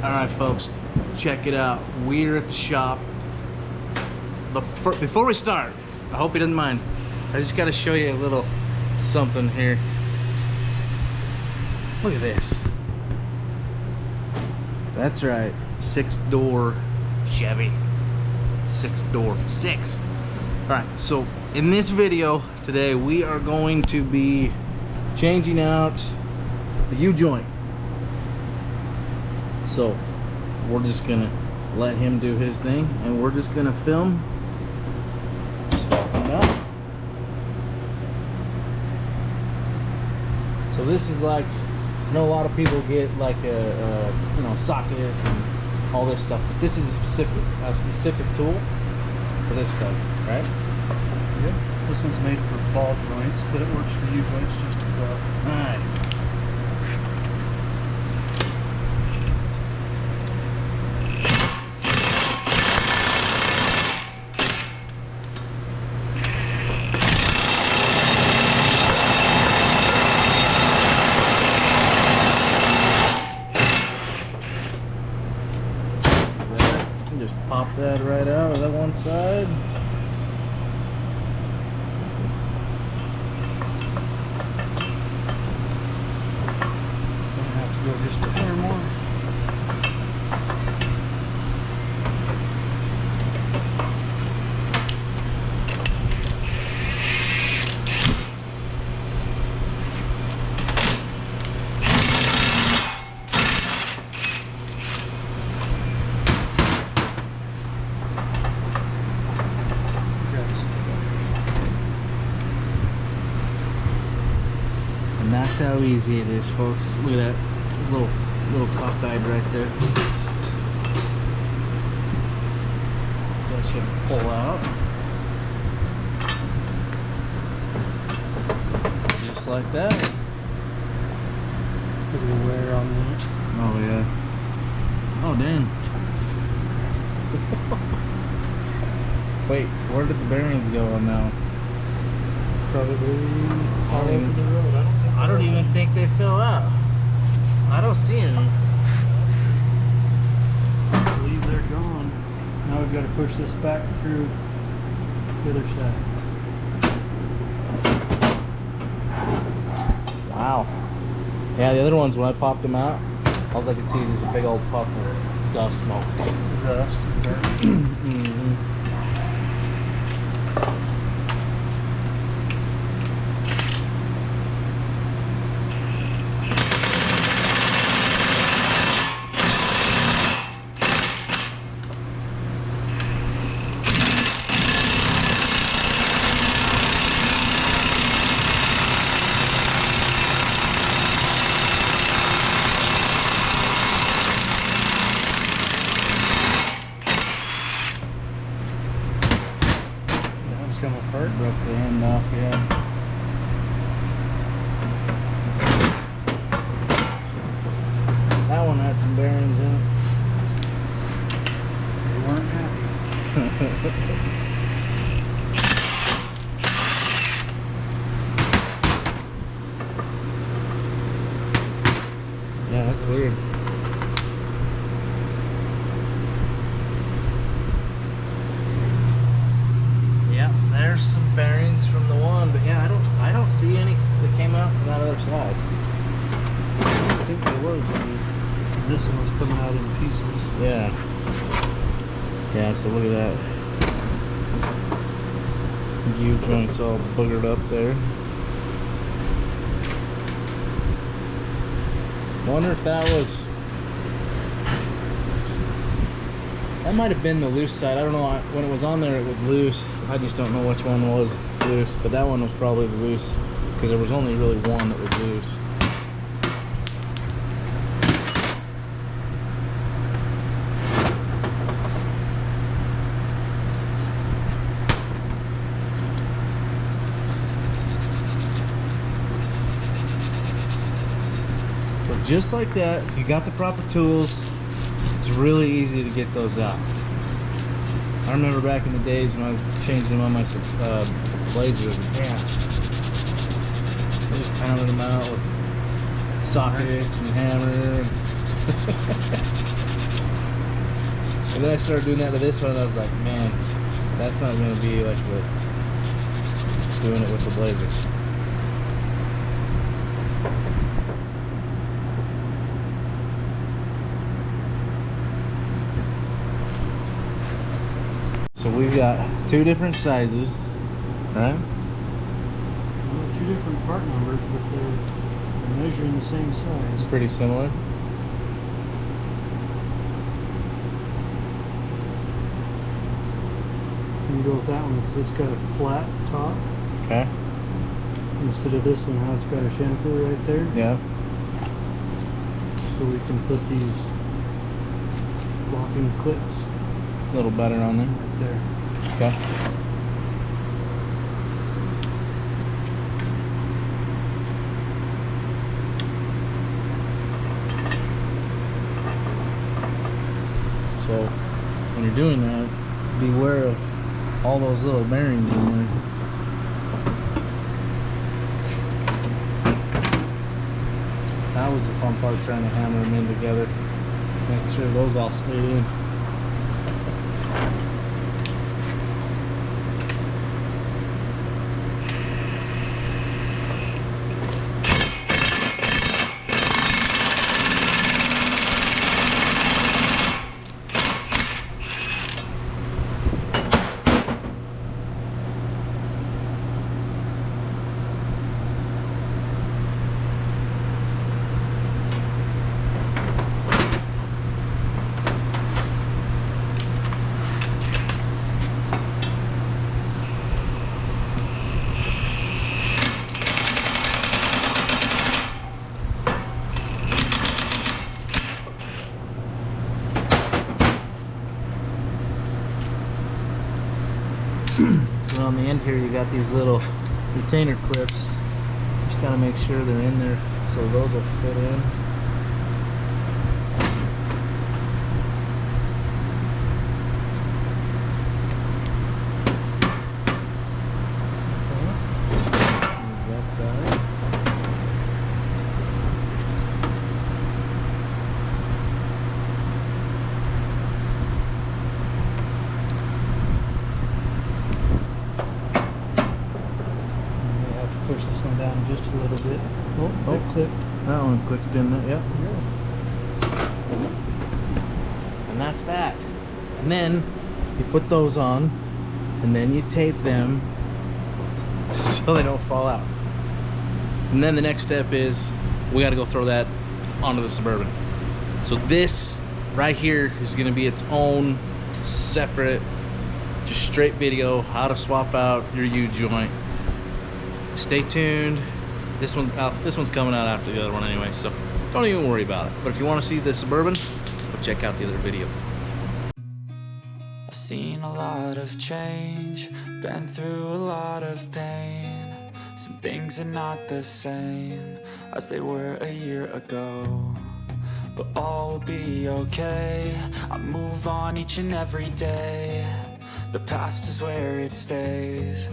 Alright folks, check it out. We're at the shop. But before we start, I hope he doesn't mind, I just gotta show you a little something here. Look at this. That's right, 6-door Chevy. 6-door, 6. Alright, so in this video today, we are going to be changing out the U-joint. So we're just gonna let him do his thing, and we're just gonna film swapping it out. So this is like, I know a lot of people get like you know, sockets and all this stuff, but this is a specific tool for this stuff, right? Yep. This one's made for ball joints, but it works for U-joints just as well. Nice. Just pop that right out of that one side. Gonna have to go just a hair more. And that's how easy it is, folks. Look at that. His little cockeyed right there. That should pull out. Just like that. Put a little wear on that. Oh yeah. Oh damn. Wait, where did the bearings go on now? Probably all over the road. I don't even think they fell out. I don't see any. I believe they're gone. Now we've got to push this back through the other side. Wow. Yeah, the other ones, when I popped them out, all I could see was just a big old puff of dust smoke. Dust and dirt. Mm-hmm. Come apart. Broke the end off, yeah. That one had some bearings in it. They weren't happy. Yeah, that's weird. Yeah, there's some bearings from the one, but yeah, I don't see any that came out from that other side. I think there was any. This one was coming out in pieces. Yeah. Yeah, so look at that. U-joint's all boogered up there. Wonder if that was... That might have been the loose side. I don't know. When it was on there, it was loose. I just don't know which one was loose. But that one was probably the loose, because there was only really one that was loose. So just like that, if you got the proper tools, it's really easy to get those out. I remember back in the days when I was changing them on my blades with a pan. I just pounded them out with sockets and hammer. And then I started doing that to this one, and I was like, man, that's not going to be like doing it with the Blazers. So we've got 2 different sizes, right? Well, 2 different part numbers, but they're measuring the same size. It's pretty similar. You can go with that one because it's got a flat top Okay. instead of this one how it's got a chamfer right there. Yeah. So we can put these locking clips A little better on there. right there. Okay. So when you're doing that, beware of all those little bearings in there. That was the fun part, trying to hammer them in together. Make sure those all stayed in. So on the end here, you got these little retainer clips. Just gotta make sure they're in there so those will fit in. That side. Push this one down just a little bit. Oh, it clipped. That one clicked in there, yep. And that's that. And then you put those on, and then you tape them so they don't fall out. And then the next step is we got to go throw that onto the Suburban. So this right here is going to be its own separate, just straight video how to swap out your U-joint. Stay tuned. This one's coming out after the other one anyway, so don't even worry about it. But if you want to see the Suburban, go check out the other video. I've seen a lot of change, been through a lot of pain. Some things are not the same as they were a year ago, but all will be okay. I move on each and every day. The past is where it stays.